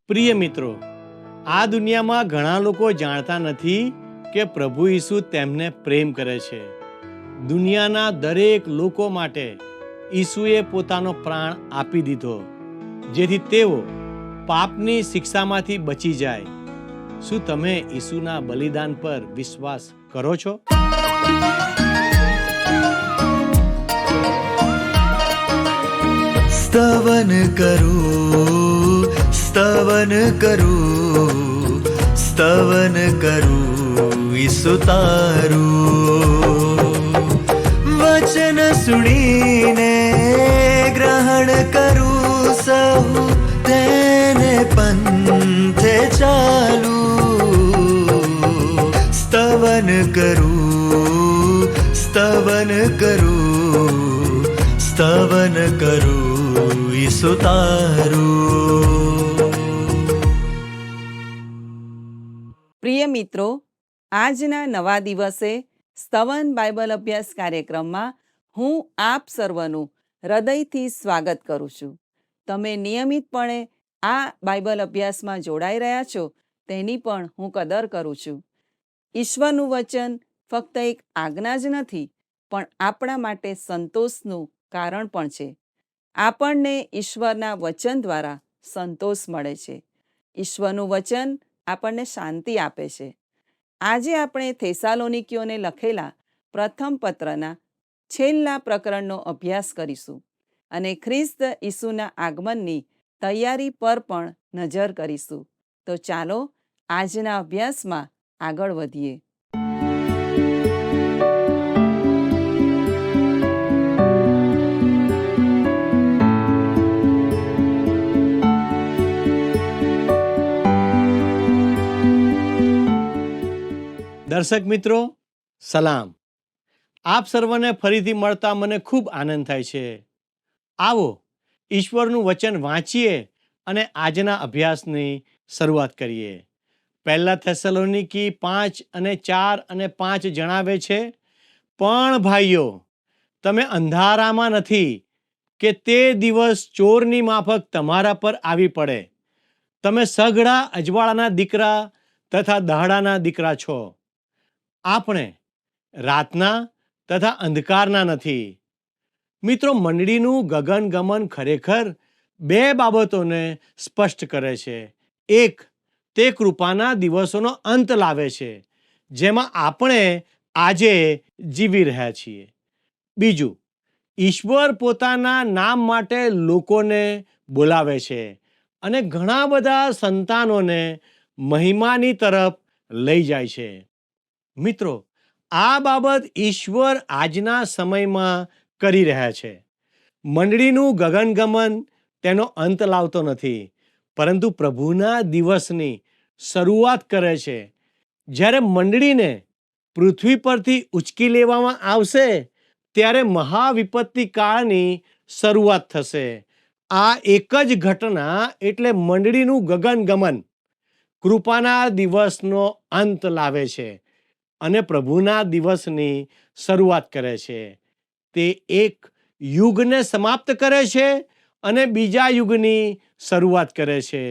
પ્રિય મિત્રો, આ દુનિયામાં ઘણા લોકો જાણતા નથી કે પ્રભુ ઈસુ તેમને પ્રેમ કરે છે. દુનિયાના દરેક લોકો માટે ઈસુએ પોતાનો પ્રાણ આપી દીધો, જેથી તેઓ પાપની શિક્ષામાંથી બચી જાય. શું તમે ઈસુના બલિદાન પર વિશ્વાસ કરો છો? સ્તવન કરું, સ્તવન કરું, સ્તવન કરું ઈસુ તારું. વચન સુણીને ગ્રહણ કરું સહુ, તેને પંથે ચાલુ. સ્તવન કરું, સ્તવન કરું, સ્તવન કરું ઈસુ તારું. પ્રિય મિત્રો, આજના નવા દિવસે સ્તવન બાઇબલ અભ્યાસ કાર્યક્રમમાં હું આપ સર્વનું હૃદયથી સ્વાગત કરું છું. તમે નિયમિતપણે આ બાઇબલ અભ્યાસમાં જોડાઈ રહ્યા છો તેની પણ હું કદર કરું છું. ઈશ્વરનું વચન ફક્ત એક આજ્ઞા જ નથી, પણ આપણા માટે સંતોષનું કારણ પણ છે. આપણને ઈશ્વરના વચન દ્વારા સંતોષ મળે છે. ઈશ્વરનું વચન આપણને શાંતિ આપે છે. આજે આપણે થેસાલોનિકીઓને લખેલા પ્રથમ પત્રના છેલ્લા પ્રકરણનો અભ્યાસ કરીશું અને ખ્રિસ્ત ઈસુના આગમનની તૈયારી પર પણ નજર કરીશું. તો ચાલો આજના અભ્યાસમાં આગળ વધીએ. દર્શક મિત્રો, સલામ. આપ સર્વને ફરીથી મળતા મને ખૂબ આનંદ થાય છે. આવો ઈશ્વરનું વચન વાંચીએ અને આજના અભ્યાસની શરૂઆત કરીએ. પહેલા થેસલોનિકી 5:4-5 જણાવે છે, પણ ભાઈઓ, તમે અંધારામાં નથી કે તે દિવસ ચોરની માફક તમારા પર આવી પડે. તમે સઘળા અજવાળાના દીકરા તથા દહાડાના દીકરા છો. આપણે રાતના તથા અંધકારના નથી. મિત્રો, મંડળીનું ગગનગમન ખરેખર બે બાબતોને સ્પષ્ટ કરે છે. એક, તે કૃપાના દિવસોનો અંત લાવે છે, જેમાં આપણે આજે જીવી રહ્યા છીએ. બીજું, ઈશ્વર પોતાના નામ માટે લોકોને બોલાવે છે અને ઘણા બધા સંતાનોને મહિમાની તરફ લઈ જાય છે. મિત્રો, આ બાબત ઈશ્વર આજના સમયમાં કરી રહ્યા છે. મંડળીનું ગગનગમન તેનો અંત લાવતો નથી, પરંતુ પ્રભુના દિવસની શરૂઆત કરે છે, જ્યારે મંડળીને પૃથ્વી પરથી ઉંચકી લેવામાં આવશે. ત્યારે મહાવિપત્તિ કાળની શરૂઆત થશે. આ એક જ ઘટના એટલે મંડળીનું ગગનગમન કૃપાના દિવસનો અંત લાવે છે અને પ્રભુના દિવસની શરૂઆત કરે છે. તે એક યુગને સમાપ્ત કરે છે અને બીજા યુગની શરૂઆત કરે છે.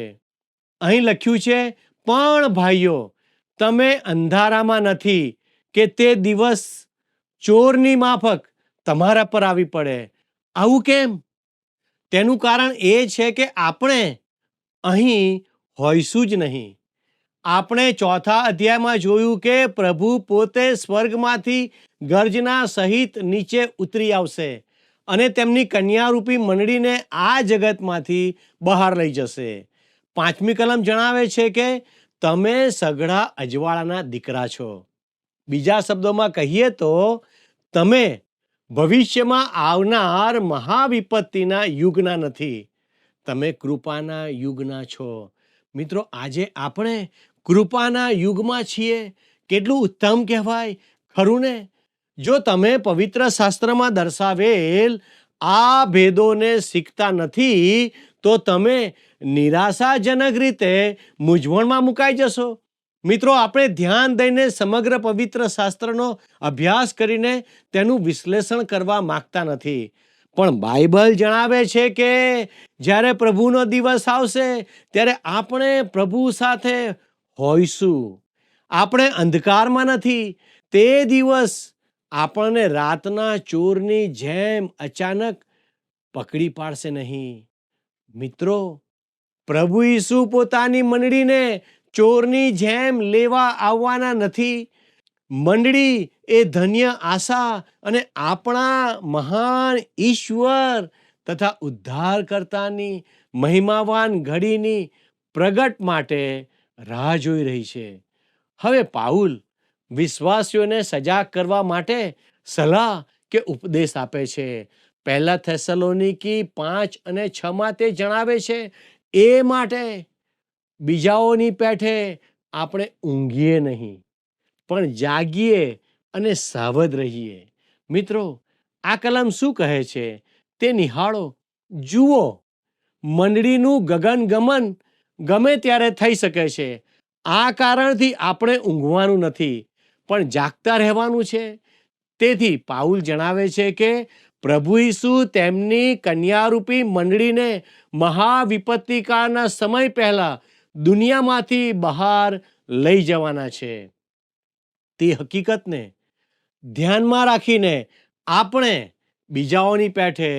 અહીં લખ્યું છે, પણ ભાઈઓ, તમે અંધારામાં નથી કે તે દિવસ ચોરની માફક તમારા પર આવી પડે. આવું કેમ? તેનું કારણ એ છે કે આપણે અહીં હોઈશું જ નહીં. આપણે 4થા અધ્યાયમાં જોયું કે પ્રભુ પોતે સ્વર્ગમાંથી ગર્જના સહિત નીચે ઉતરી આવશે અને તેમની કન્યારૂપી મંડળીને આ જગતમાંથી બહાર લઈ જશે. 5મી કલમ જણાવે છે કે તમે સઘળા અજવાળાના દીકરા છો. બીજા શબ્દોમાં કહીએ તો તમે ભવિષ્યમાં આવનાર મહાવિપત્તિના યુગના નથી, તમે કૃપાના યુગના છો. મિત્રો, આજે આપણે કૃપાના યુગમાં છીએ. કેટલું ઉત્તમ કહેવાય, ખરું ને? જો તમે પવિત્ર શાસ્ત્રમાં દર્શાવેલ આ ભેદોને શીખતા નથી તો તમે નિરાશાજનક રીતે મૂંઝવણમાં મુકાઈ જશો. મિત્રો, આપણે ધ્યાન દઈને સમગ્ર પવિત્ર શાસ્ત્રનો અભ્યાસ કરીને તેનું વિશ્લેષણ કરવા માંગતા નથી, પણ બાઇબલ જણાવે છે કે જ્યારે પ્રભુનો દિવસ આવશે ત્યારે આપણે પ્રભુ સાથે હોઈશું. આપણે અંધકારમાં નથી. તે દિવસ આપણને રાતના ચોરની જેમ અચાનક પકડી પાડશે નહીં. મિત્રો, પ્રભુ ઈસુ પોતાની મંડળીને ચોરની જેમ લેવા આવવાના નથી. મંડળી એ ધન્ય આશા અને આપણા મહાન ઈશ્વર તથા ઉદ્ધારકર્તાની મહિમાવાન ઘડીની પ્રગટ માટે રાહ જોઈ રહી છે. હવે પાઉલ વિશ્વાસીઓને સજાગ કરવા માટે સલાહ કે ઉપદેશ આપે છે. 1 થેસલોનિકી 5:6 તે જણાવે છે, એ માટે બીજાઓની પેઠે આપણે ઊંઘીએ નહીં, પણ જાગીએ અને સાવધ રહીએ. મિત્રો, આ કલમ શું કહે છે તે નિહાળો. જુઓ, મંડળીનું ગગનગમન ગમે ત્યારે થઈ શકે છે. આ કારણથી આપણે ઊંઘવાનું નથી, પણ જાગતા રહેવાનું છે. તેથી પાઉલ જણાવે છે કે પ્રભુ ઈસુ તેમની કન્યારૂપી મંડળીને મહાવિપત્તિકાળના સમય પહેલા દુનિયામાંથી બહાર લઈ જવાના છે. તે હકીકતને ધ્યાનમાં રાખીને આપણે બીજાઓની પેઠે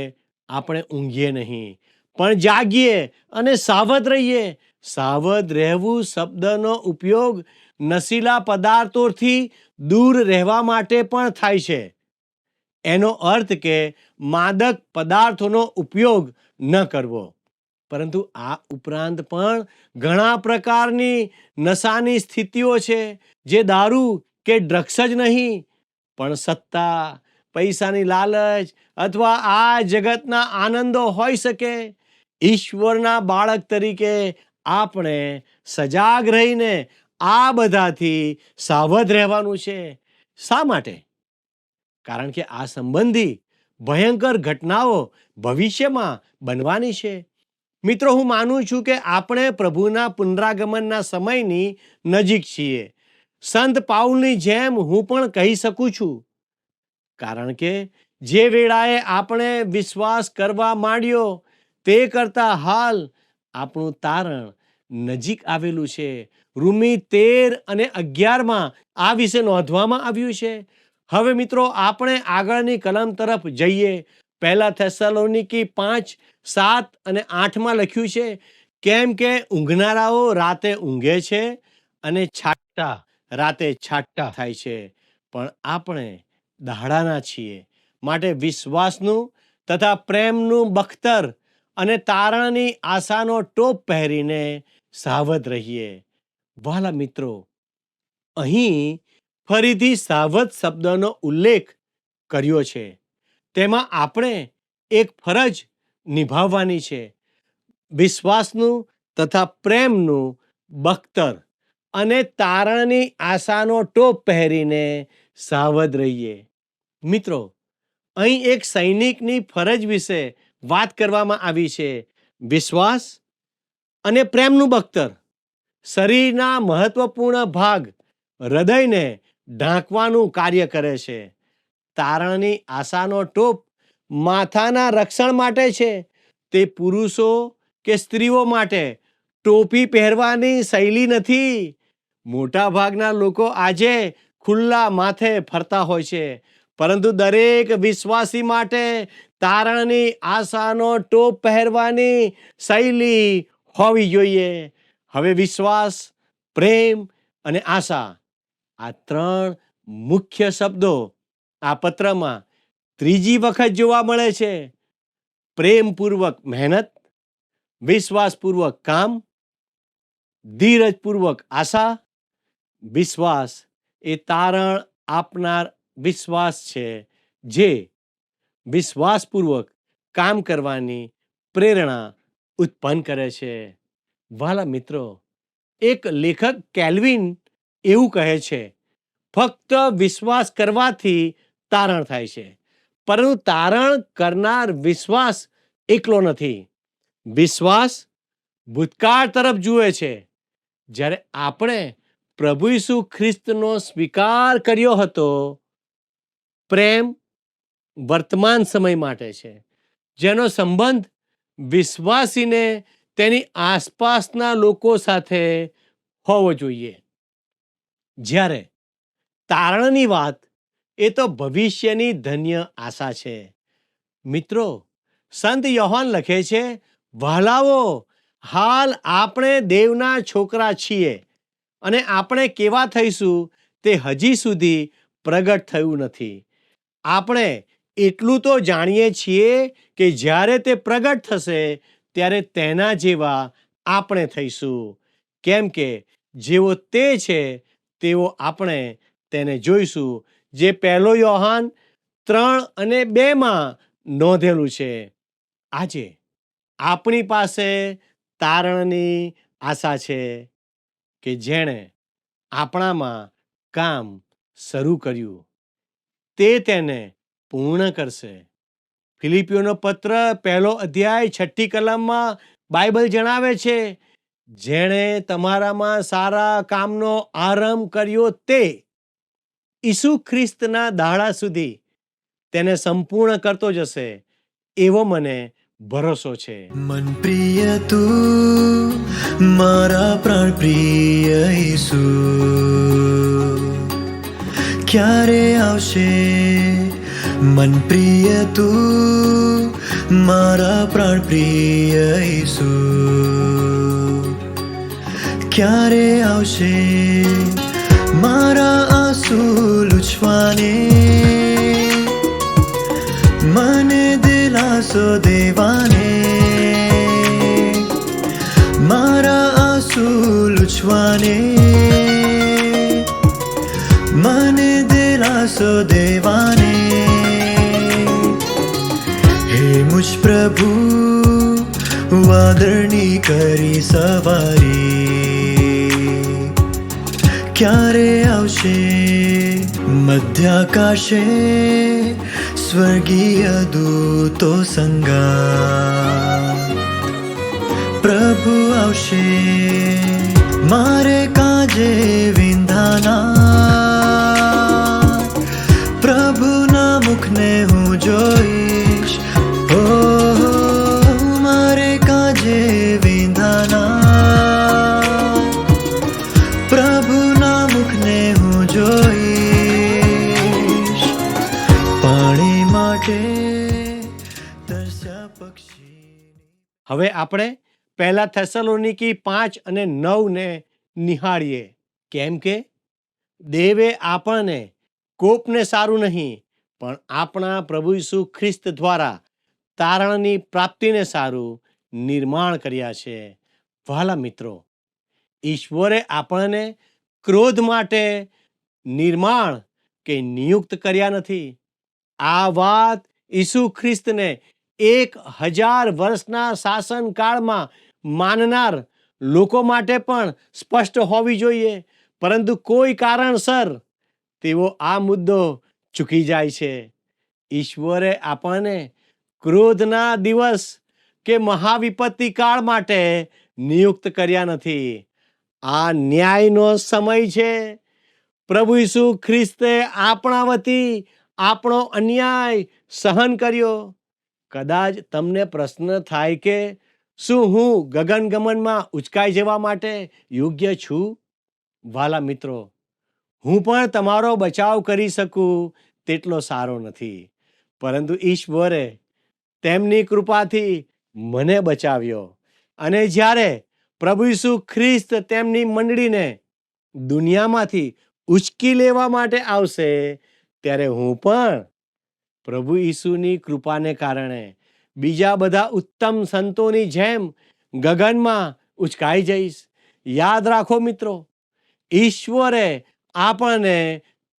આપણે ઊંઘીએ નહીં, પણ જાગીએ અને સાવધ રહીએ. સાવધ રહેવું શબ્દનો ઉપયોગ નશીલા પદાર્થોથી દૂર રહેવા માટે પણ થાય છે. એનો અર્થ કે માદક પદાર્થોનો ઉપયોગ ન કરવો. પરંતુ આ ઉપરાંત પણ ઘણા પ્રકારની નશાની સ્થિતિઓ છે, જે દારૂ કે ડ્રગ્સ જ નહીં, પણ સત્તા, પૈસાની લાલચ અથવા આ જગતના આનંદો હોઈ શકે. ઈશ્વરના બાળક તરીકે આપણે સજાગ રહીને આ બધાથી સાવધ રહેવાનું છે. શા માટે? કારણ કે આ સંબંધી ભયંકર ઘટનાઓ ભવિષ્યમાં બનવાની છે. મિત્રો, હું માનું છું કે આપણે પ્રભુના પુનરાગમનના સમયની નજીક છીએ. સંત પાઉલની જેમ હું પણ કહી શકું છું, કારણ કે જે વેળાએ આપણે વિશ્વાસ કરવા માંડ્યો તે કરતા હાલ આપણું તારણ નજીક આવેલું છે. રોમી 13:11 આ વિશે નોંધવામાં આવ્યું છે. હવે મિત્રો, આપણે આગળની કલમ તરફ જઈએ. 1 થેસલોનિકી 5:7-8 લખ્યું છે, કેમ કે ઊંઘનારાઓ રાતે ઊંઘે છે અને છાંટા રાતે છાંટા થાય છે, પણ આપણે દાડાના છીએ. માટે વિશ્વાસનું તથા પ્રેમનું બખ્તર અને તારણની આશાનો ટોપ પહેરીને સાવધ રહીએ. વહાલા મિત્રો, અહીં ફરીથી સાવધ શબ્દનો ઉલ્લેખ કર્યો છે. તેમાં આપણે એક ફરજ નિભાવવાની છે. વિશ્વાસનું તથા પ્રેમનું બખ્તર અને તારણની આશાનો ટોપ પહેરીને સાવધ રહીએ. મિત્રો, અહીં એક સૈનિકની ફરજ વિશે વાત કરવામાં આવી છે. વિશ્વાસ અને પ્રેમનું બખ્તર શરીરના મહત્વપૂર્ણ ભાગ હૃદયને ઢાંકવાનું કાર્ય કરે છે. તારણની આશાનો ટોપ માથાના રક્ષણ માટે છે. તે પુરુષો કે સ્ત્રીઓ માટે ટોપી પહેરવાની શૈલી નથી. મોટા ભાગના લોકો આજે ખુલ્લા માથે ફરતા હોય છે, પરંતુ દરેક વિશ્વાસી માટે તારણની આશાનો ટોપ પહેરવાની શૈલી હોવી જોઈએ. હવે વિશ્વાસ, પ્રેમ અને આશા, આ 3 મુખ્ય શબ્દો આ પત્રમાં ત્રીજી વખત જોવા મળે છે. પ્રેમપૂર્વક મહેનત, વિશ્વાસપૂર્વક કામ, ધીરજપૂર્વક આશા. વિશ્વાસ એ તારણ આપનાર વિશ્વાસ છે, જે વિશ્વાસપૂર્વક કામ કરવાની પ્રેરણા ઉત્પન્ન કરે છે. વહાલા મિત્રો, એક લેખક કેલ્વિન એવું કહે છે, ફક્ત વિશ્વાસ કરવાથી તારણ થાય છે, પરંતુ તારણ કરનાર વિશ્વાસ એકલો નથી. વિશ્વાસ ભૂતકાળ તરફ જુએ છે, જ્યારે આપણે પ્રભુ ઈસુ ખ્રિસ્તનો સ્વીકાર કર્યો હતો. પ્રેમ વર્તમાન સમય માટે છે, જેનો સંબંધ વિશ્વાસીને તેની આસપાસના લોકો સાથે હોવો જોઈએ. જ્યારે તારણની વાત એ તો ભવિષ્યની ધન્ય આશા છે. મિત્રો, સંત યોહાન લખે છે, વહાલાઓ, હાલ આપણે દેવના છોકરા છીએ અને આપણે કેવા થઈશું તે હજી સુધી પ્રગટ થયું નથી. આપણે એટલું તો જાણીએ છીએ કે જ્યારે તે પ્રગટ થશે ત્યારે તેના જેવા આપણે થઈશું, કેમ કે જેવો તે છે તેવો આપણે તેને જોઈશું. જે પહેલો યોહાન 3:2 નોંધેલું છે. આજે આપણી પાસે તારણની આશા છે કે જેણે આપણામાં કામ શરૂ કર્યું તે તેને પૂર્ણ કરશે. ફિલિપિયોનો પત્ર 1 કલમમાં બાઇબલ જણાવે છે, જેણે તમારામાં સારા કામનો આરંભ કર્યો તે ઈસુ ખ્રિસ્તના દાડા સુધી તેને સંપૂર્ણ કરતો જશે, એવો મને ભરોસો છે. મન પ્રિય તું, મારા પ્રાણ પ્રિય ઈસુ, ક્યારે આવશે? મન પ્રિય તું, મારા પ્રાણ પ્રિય ઈસુ, ક્યારે આવશે? મારા આંસુ લૂછવાને, મને દિલાસો દેવાને, મારા આંસુ લૂછવાને, મને દિલાસો દેવાને. હે મુજ પ્રભુ, વાદળની કરી સવારી, ક્યારે આવશે? મધ્યાકાશે સ્વર્ગીય દૂતો સંગા, પ્રભુ આવશે મારે કાજે વિંધાના, પ્રભુના મુખને હું જોઈશ. ઓ મારે કાજે વિંધાના, પ્રભુના મુખને હું જોઈશ. પાણી માટે તરસ્યા પક્ષી. હવે આપણે 1 થેસલોનિકી 5:9 નિહાળીએ. કેમ કે દેવે આપણને કોપને સારું નહીં, પણ આપણા પ્રભુ ઈસુ ખ્રિસ્ત દ્વારા તારણની પ્રાપ્તિને સારું નિર્માણ કર્યા છે. વહાલા મિત્રો, ઈશ્વરે આપણને ક્રોધ માટે નિર્માણ કે નિયુક્ત કર્યા નથી. આ વાત ઈસુ ખ્રિસ્તને 1000 વર્ષના શાસનકાળમાં માનનાર લોકો માટે પણ સ્પષ્ટ હોવી જોઈએ, પરંતુ કોઈ કારણસર તેઓ આ મુદ્દો ચૂકી જાય છે. ઈશ્વરે આપણને ક્રોધના દિવસ કે મહાવિપત્તિ કાળ માટે નિયુક્ત કર્યા નથી. આ ન્યાયનો સમય છે. પ્રભુ ઈસુ ખ્રિસ્તે આપણા વતી આપણો અન્યાય સહન કર્યો. કદાચ તમને પ્રશ્ન થાય કે શું હું ગગનગમનમાં ઉચકાઈ જવા માટે યોગ્ય છું? વાલા મિત્રો, હું પણ તમારો બચાવ કરી શકું તેટલો સારો નથી, પરંતુ ઈશ્વરે તેમની કૃપાથી મને બચાવ્યો. અને જ્યારે પ્રભુ ઈસુ ખ્રિસ્ત તેમની મંડળીને દુનિયામાંથી ઉચકી લેવા માટે આવશે, ત્યારે હું પણ પ્રભુ ઈસુની કૃપાને કારણે બીજા બધા ઉત્તમ સંતોની જેમ ગગનમાં ઉચકાઈ જઈશ. યાદ રાખો મિત્રો, ઈશ્વરે આપણને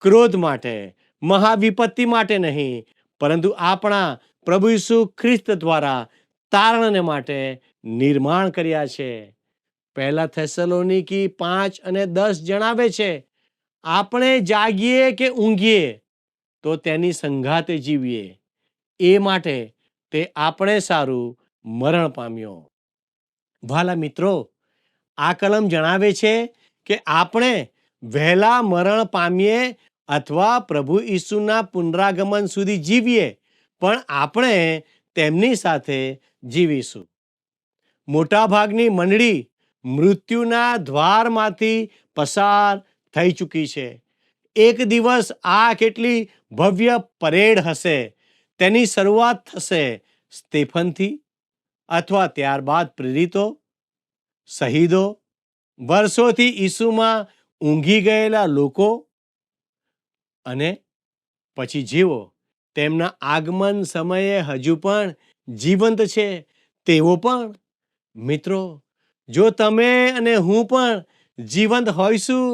ક્રોધ માટે, મહાવિપત્તિ માટે નહીં, પરંતુ આપણા પ્રભુ ઈસુ ખ્રિસ્ત દ્વારા તારણને માટે નિર્માણ કર્યા છે. 1 થેસલોનિકી 5:10 જણાવે છે, આપણે જાગીએ કે ઊંઘીએ તો તેની સંગાતે જીવીએ, એ માટે તે આપણે સારું મરણ પામ્યો. વાલા મિત્રો, આ કલમ જણાવે છે કે આપણે વહેલા મરણ પામીએ અથવા પ્રભુ ઈસુના પુનરાગમન સુધી જીવીએ, પણ આપણે તેમની સાથે જીવીશું. મોટાભાગની મંડળી મૃત્યુના દ્વારમાંથી પસાર થઈ ચૂકી છે. એક દિવસ આ કેટલી ભવ્ય પરેડ હશે. તેની શરૂઆત થશે સ્ટેફનથી, અથવા ત્યારબાદ પ્રેરિતો, શહીદો, વર્ષોથી ઈસુમાં ઊંઘી ગયેલા લોકો, અને પછી જેઓ તેમના આગમન સમયે હજુ પણ જીવંત છે તેઓ પણ. મિત્રો, જો તમે અને હું પણ જીવંત હોઈશું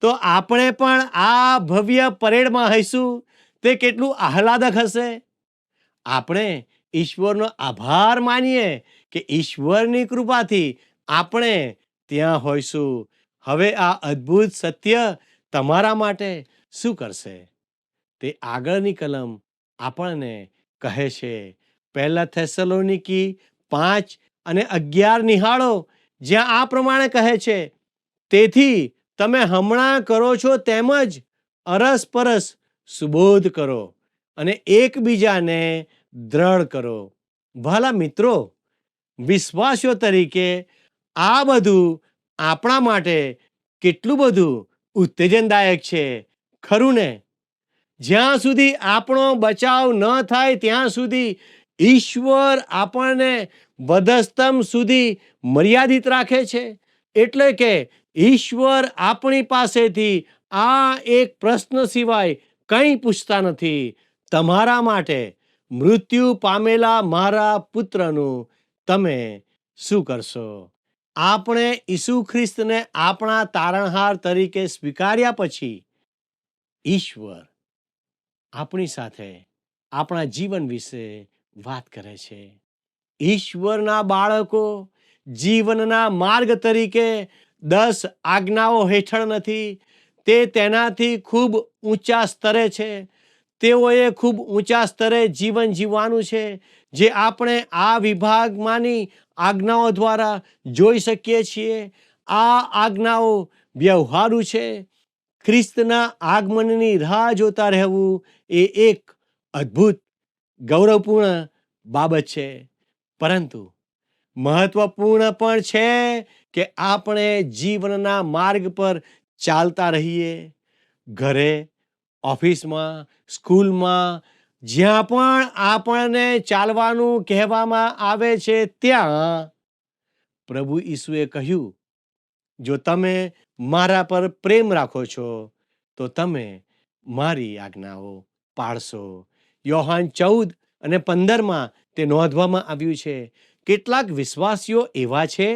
તો આપણે પણ આ ભવ્ય પરેડમાં હઈશું. તે કેટલું આહલાદક હશે. આપણે ઈશ્વરનો આભાર માનીએ કે ઈશ્વરની કૃપાથી આપણે ત્યાં હોઈશું. હવે આ અદ્ભુત સત્ય તમારા માટે શું કરશે? તે આગળની કલમ આપણને કહે છે. 1 થેસલોનિકી 5:11 નિહાળો, જ્યાં આ પ્રમાણે કહે છે, તેથી તમે હમણાં કરો છો તેમ જ અરસપરસ સુબોધ કરો અને એકબીજાને દ્રઢ કરો. ભલા મિત્રો, વિશ્વાસીઓ તરીકે આ બધું આપણા માટે કેટલું બધું ઉત્તેજનદાયક છે, ખરું ને? જ્યાં સુધી આપણો બચાવ ન થાય ત્યાં સુધી ઈશ્વર આપણને વધસ્તંભ સુધી મર્યાદિત રાખે છે. એટલે કે ઈશ્વર આપણી પાસેથી આ એક પ્રશ્ન સિવાય કંઈ પૂછતા નથી. તમારા માટે મૃત્યુ પામેલા મારા પુત્રનું તમે શું કરશો? આપણે ઈસુ ખ્રિસ્તને આપણા તારણહાર તરીકે સ્વીકાર્યા પછી ઈશ્વર આપણી સાથે આપણા જીવન વિશે વાત કરે છે. ઈશ્વરના બાળકો જીવનના માર્ગ તરીકે 10 આજ્ઞાઓ હેઠળ નથી. તે તેનાથી ખૂબ ઊંચા સ્તરે છે. તેઓએ ખૂબ ઊંચા સ્તરે જીવન જીવવાનું છે, જે આપણે આ વિભાગમાંની આજ્ઞાઓ દ્વારા જોઈ શકીએ છીએ. આ આજ્ઞાઓ વ્યવહારુ છે. ખ્રિસ્તના આગમનની રાહ જોતા રહેવું એ એક અદ્ભુત ગૌરવપૂર્ણ બાબત છે. પરંતુ મહત્વપૂર્ણ પણ છે કે આપણે જીવનના માર્ગ પર ચાલતા રહીએ. ઘરે, ઓફિસમાં, સ્કૂલમાં, જ્યાં પણ આપણને ચાલવાનું કહેવામાં આવે છે ત્યાં પ્રભુ ઈસુએ કહ્યું, જો તમે મારા પર પ્રેમ રાખો છો તો તમે મારી આજ્ઞાઓ પાળશો. યોહાન 14:15 તે નોંધવામાં આવ્યું છે. કેટલાક વિશ્વાસીઓ એવા છે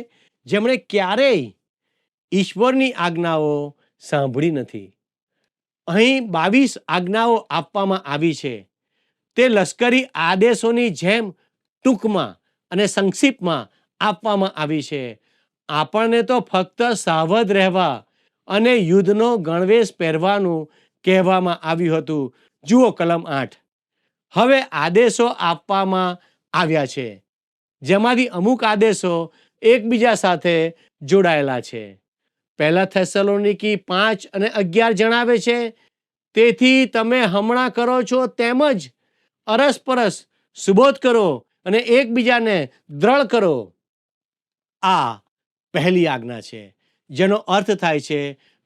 જેમણે ક્યારેય ઈશ્વરની આજ્ઞાઓ સાંભળી નથી. અહીં 22 આજ્ઞાઓ આપવામાં આવી છે. તે લશ્કરી આદેશોની જેમ ટૂંકમાં અને સંક્ષિપ્તમાં આપવામાં આવી છે. આપણને તો ફક્ત સાવધ રહેવા અને યુદ્ધનો ગણવેશ પહેરવાનું કહેવામાં આવ્યું હતું. જુઓ કલમ 8. હવે આદેશો આપવામાં આવ્યા છે, જેમાંથી અમુક આદેશો એકબીજા સાથે જોડાયેલા છે. 1 થેસલોનિકી 5:11 જણાવે છે, તેથી તમે હમણાં કરો છો તેમ જ અરસપરસ સુબોધ કરો અને એકબીજાને દ્રઢ કરો. આ પહેલી આજ્ઞા છે, જેનો અર્થ થાય છે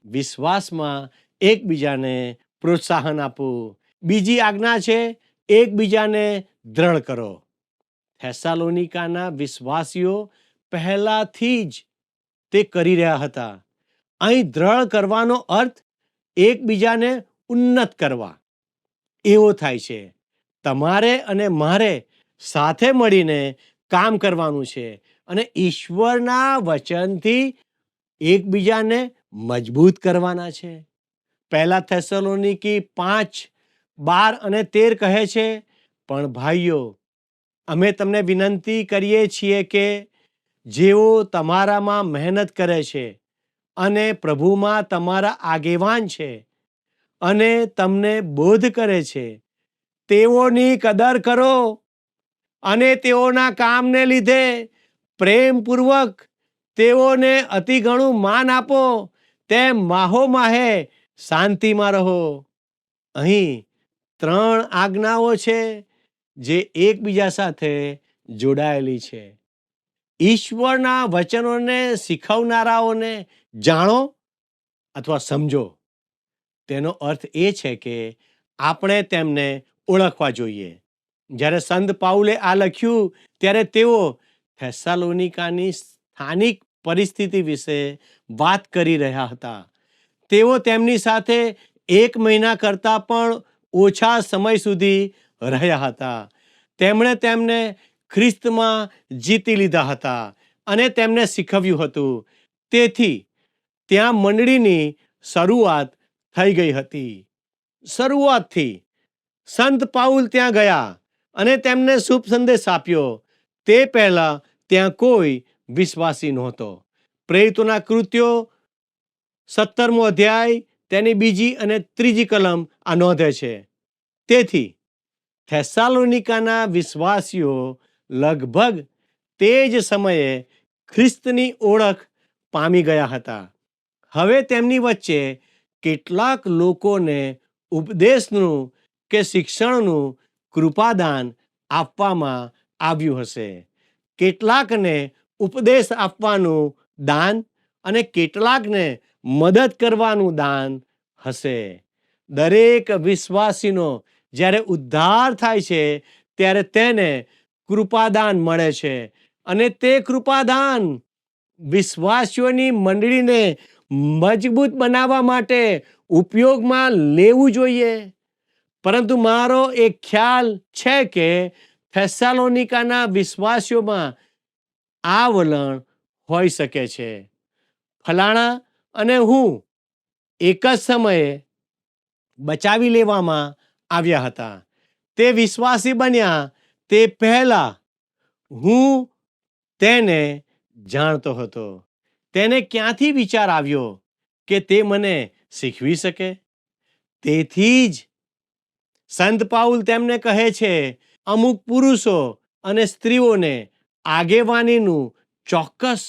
વિશ્વાસમાં એકબીજાને પ્રોત્સાહન આપવું. બીજી આજ્ઞા છે એકબીજાને દ્રઢ કરો. થેસાલોનિકાના વિશ્વાસીઓ પહેલાથી જ તે કરી રહ્યા હતા. અહીં દ્રઢ કરવાનો અર્થ એકબીજાને ઉન્નત કરવા એવો થાય છે. તમારે અને મારે સાથે મળીને કામ કરવાનું છે અને ઈશ્વરના વચનથી એકબીજાને મજબૂત કરવાના છે. 1 થેસલોનિકી 5:12-13 કહે છે, પણ ભાઈઓ, અમે તમને વિનંતી કરીએ છીએ કે જેઓ તમારામાં મહેનત કરે છે અને પ્રભુમાં તમારા આગેવાન છે અને તમને બોધ કરે છે, તેઓની કદર કરો અને તેઓના કામને લીધે પ્રેમપૂર્વક તેઓને અતિ ઘણું માન આપો. તેમ માહોમાહે શાંતિમાં રહો. અહીં 3 આજ્ઞાઓ છે જે એકબીજા સાથે જોડાયેલી છે. ઈશ્વરના વચનોને શીખવનારાઓને જાણો અથવા સમજો. તેનો અર્થ એ છે કે આપણે તેમને ઓળખવા જોઈએ. જ્યારે સંત પાઉલે આ લખ્યું ત્યારે તેઓ થેસાલોનિકાની સ્થાનિક પરિસ્થિતિ વિશે વાત કરી રહ્યા હતા. તેઓ તેમની સાથે 1 મહિના કરતાં પણ ઓછા સમય સુધી રહ્યા હતા. તેમણે તેમને ખ્રિસ્તમાં જીતી લીધા હતા અને તેમને શીખવ્યું હતું. તેથી ત્યાં મંડળીની શરૂઆત થઈ ગઈ હતી. શરૂઆતથી સંત પાઉલ ત્યાં ગયા અને તેમને શુભ સંદેશ આપ્યો. તે પહેલા ત્યાં કોઈ વિશ્વાસી નહોતો. પ્રેરિતોના કૃત્યો 17મો અધ્યાય તેની 2 અને 3 કલમ આ નોંધે છે. તેથી થેસાલોનિકાના વિશ્વાસીઓ લગભગ તે જ સમયે ખ્રિસ્તની ઓળખ પામી ગયા હતા. હવે તેમની વચ્ચે કેટલાક લોકોને ઉપદેશનું કે શિક્ષણનું કૃપાદાન આપવામાં આવ્યું હશે. કેટલાકને ઉપદેશ આપવાનું દાન અને કેટલાકને મદદ કરવાનું દાન હશે. દરેક વિશ્વાસીનો જ્યારે ઉદ્ધાર થાય છે ત્યારે તેને કૃપાદાન મળે છે અને તે કૃપાદાન વિશ્વાસીઓની મંડળીને મજબૂત બનાવવા માટે ઉપયોગમાં લેવું જોઈએ. પરંતુ મારો એક ખ્યાલ છે કે થેસાલોનિકાના વિશ્વાસીઓમાં આ વલણ હોઈ શકે છે. ફલાણા અને હું એક જ સમયે બચાવી લેવામાં આવ્યા હતા. તે વિશ્વાસી બન્યા તે પહેલા હું તેને જાણતો હતો. તેને ક્યાંથી વિચાર આવ્યો કે તે મને શીખવી શકે? તેથી જ સંત પાઉલ તેમને કહે છે, અમુક પુરુષો અને સ્ત્રીઓને આગેવાનીનું ચોક્કસ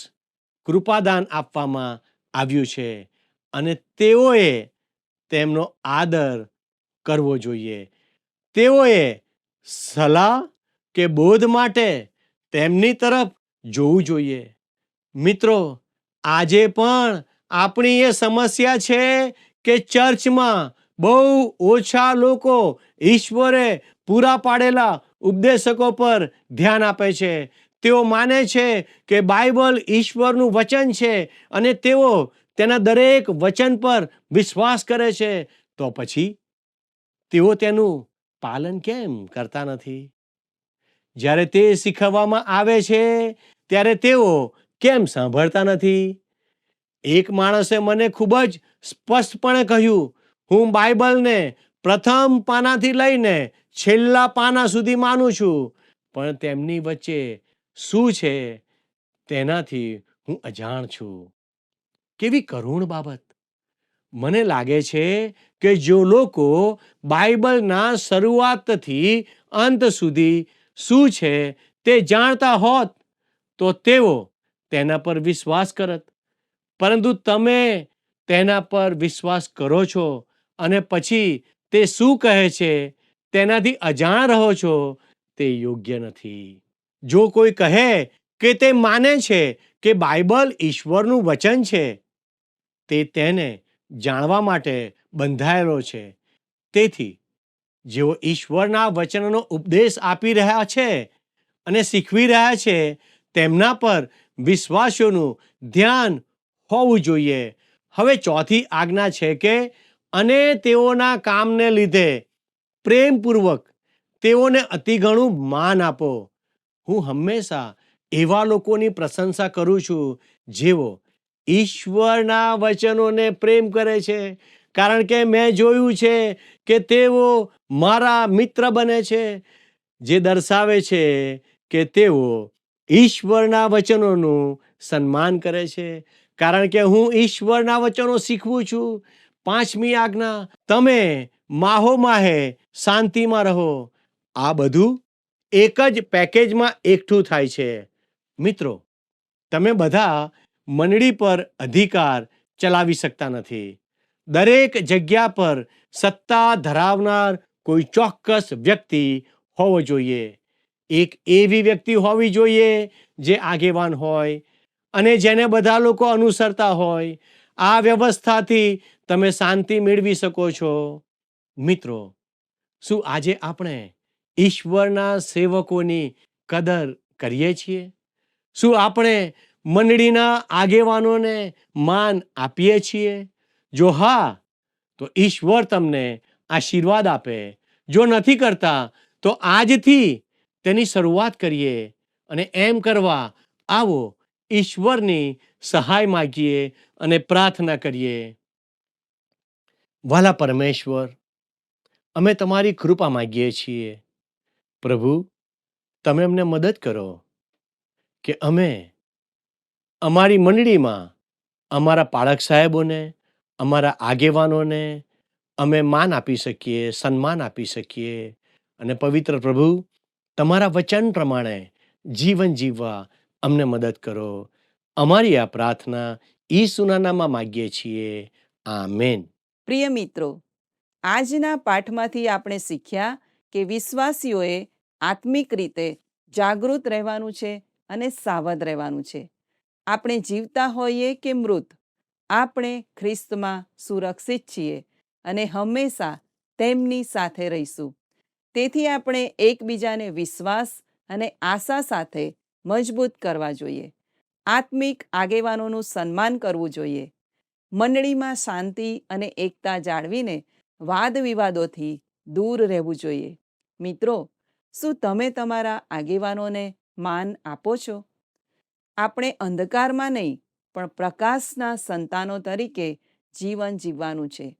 કૃપાદાન આપવામાં આવ્યું છે અને તેઓએ તેમનો આદર કરવો જોઈએ. તેઓએ સલાહ કે બોધ માટે તેમની તરફ જોવું જોઈએ. મિત્રો, આજે પણ આપણી એ સમસ્યા છે કે ચર્ચમાં બહુ ઓછા લોકો ઈશ્વરે પૂરા પાડેલા ઉપદેશકો પર ધ્યાન આપે છે. તેઓ માને છે કે બાઇબલ ઈશ્વરનું વચન છે અને તેઓ તેના દરેક વચન પર વિશ્વાસ કરે છે. તો પછી તેઓ તેનું પાલન કેમ કરતા નથી? જ્યારે તે શીખવવામાં આવે છે ત્યારે તેઓ કેમ સાંભળતા નથી? એક માણસે મને ખૂબ જ સ્પષ્ટપણે કહ્યું, હું બાઇબલને પ્રથમ પાનાથી લઈને છેલ્લા પાના સુધી માનું છું, પણ તેમની વચ્ચે શું છે તેનાથી હું અજાણ છું. કેવી કરુણ બાબત! મને લાગે છે કે જો લોકો બાઇબલના શરૂઆતથી અંત સુધી શું છે તે જાણતા હોત તો તેઓ તેના પર વિશ્વાસ કરત. પરંતુ તમે તેના પર વિશ્વાસ કરો છો અને પછી તે શું કહે છે તેનાથી અજાણ રહો છો, તે યોગ્ય નથી. જો કોઈ કહે કે તે માને છે કે બાઇબલ ઈશ્વરનું વચન છે, તે તેને જાણવા માટે બંધાયેલો છે. તેથી જેઓ ઈશ્વરના વચનનો ઉપદેશ આપી રહ્યા છે અને શીખવી રહ્યા છે તેમના પર વિશ્વાસીઓનું ધ્યાન હોવું જોઈએ. હવે ચોથી આજ્ઞા છે કે અને તેઓના કામને લીધે પ્રેમપૂર્વક તેઓને અતિ ઘણું માન આપો. હું હંમેશા એવા લોકોની પ્રશંસા કરું છું જેઓ ઈશ્વરના વચનોને પ્રેમ કરે છે, કારણ કે મેં જોયું છે કે તેઓ મારા મિત્ર બને છે, જે દર્શાવે છે કે તેઓ ઈશ્વરના વચનોનું સન્માન કરે છે. કારણ કે હું ઈશ્વરના વચનો શીખવું છું. 5મી આજ્ઞા, તમે માહોમાહે શાંતિમાં રહો. આ બધું એક જ પેકેજમાં એકઠું થાય છે. મિત્રો, તમે બધા મંડળી પર અધિકાર ચલાવી શકતા નથી. દરેક જગ્યા પર સત્તા ધરાવનાર કોઈ ચોક્કસ વ્યક્તિ હોવો જોઈએ. એક એવી વ્યક્તિ હોવી જોઈએ જે આગેવાન હોય અને જેને બધા લોકો અનુસરતા હોય. આ વ્યવસ્થાથી તમે શાંતિ મેળવી શકો છો. મિત્રો, શું આજે આપણે ઈશ્વરના સેવકોની કદર કરીએ છીએ? શું આપણે મંડળીના આગેવાનોને માન આપીએ છીએ? જો હા, તો ઈશ્વર તમને આશીર્વાદ આપે. જો નથી કરતા તો આજથી તેની શરૂઆત કરીએ અને એમ કરવા આવો ઈશ્વરની સહાય માગીએ અને પ્રાર્થના કરીએ. વાલા પરમેશ્વર, અમે તમારી કૃપા માગીએ છીએ. પ્રભુ, તમે અમને મદદ કરો કે અમે અમારી મંડળીમાં અમારા પાળક સાહેબોને, અમારા આગેવાનોને અમે માન આપી શકીએ, સન્માન આપી શકીએ અને પવિત્ર પ્રભુ, તમારા વચન પ્રમાણે જીવન જીવવા અમને મદદ કરો. અમારી આ પ્રાર્થના ઈસુના નામમાં માગીએ છીએ. આમેન. પ્રિય મિત્રો, આજના પાઠમાંથી આપણે શીખ્યા કે વિશ્વાસીઓએ આત્મિક રીતે જાગૃત રહેવાનું છે અને સાવધ રહેવાનું છે. આપણે જીવતા હોઈએ કે મૃત, આપણે ખ્રિસ્તમાં સુરક્ષિત છીએ અને હંમેશા તેમની સાથે રહીશું. તેથી આપણે એકબીજાને વિશ્વાસ અને આશા સાથે મજબૂત કરવા જોઈએ. આત્મિક આગેવાનોનું સન્માન કરવું જોઈએ. મંડળીમાં શાંતિ અને એકતા જાળવીને વાદ વિવાદોથી દૂર રહેવું જોઈએ. મિત્રો, શું તમે તમારા આગેવાનોને માન આપો છો? આપણે અંધકારમાં નહીં પણ પ્રકાશના સંતાનો તરીકે જીવન જીવવાનું છે.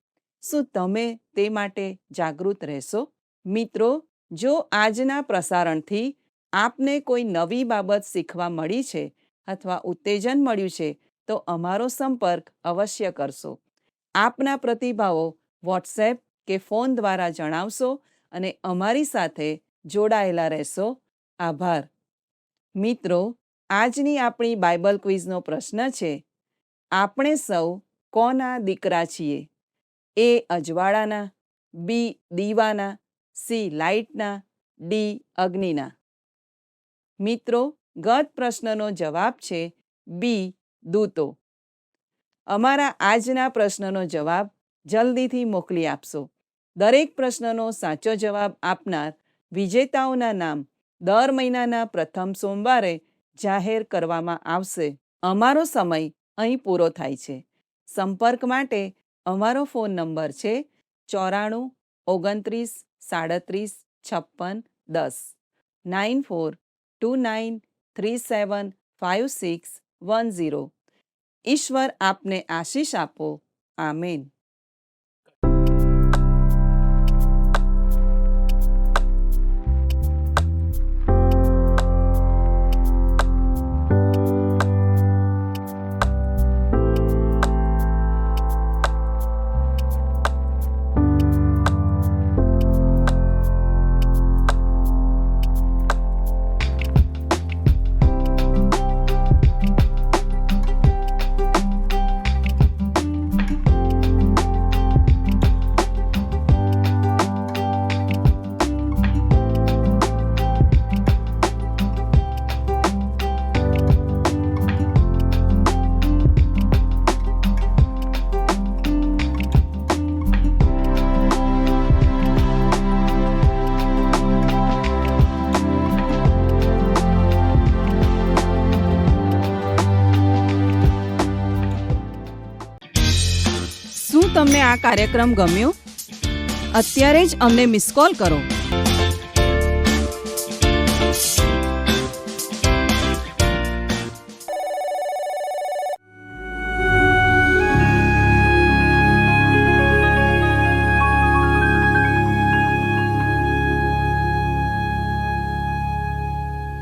શું તમે તે માટે જાગૃત રહેશો? મિત્રો, જો આજના પ્રસારણથી આપને કોઈ નવી બાબત શીખવા મળી છે અથવા ઉત્તેજન મળ્યું છે તો અમારો સંપર્ક અવશ્ય કરશો. આપના પ્રતિભાવો વોટ્સએપ કે ફોન દ્વારા જણાવશો અને અમારી સાથે જોડાયેલા રહેશો. આભાર. મિત્રો, આજની આપણી બાઇબલ ક્વિઝનો પ્રશ્ન છે, આપણે સૌ કોના દીકરા છીએ? એ અજવાળાના, બી દીવાના, સી લાઇટના, ડી અગ્નિના. મિત્રો, ગત પ્રશ્નનો જવાબ છે બી દૂતો. અમારા આજના પ્રશ્નનો જવાબ જલ્દીથી મોકલી આપશો. દરેક પ્રશ્નનો સાચો જવાબ આપનાર વિજેતાઓના નામ દર મહિનાના પ્રથમ સોમવારે જાહેર કરવામાં આવશે. અમારો સમય અહીં પૂરો થાય છે. સંપર્ક માટે અમારો ફોન નંબર છે 94 29 37 56 10 9429375610. ઈશ્વર આપને આશીષ આપો. આમેન. શું તમને આ કાર્યક્રમ ગમ્યો? અત્યારે જ અમને મિસ કોલ કરો.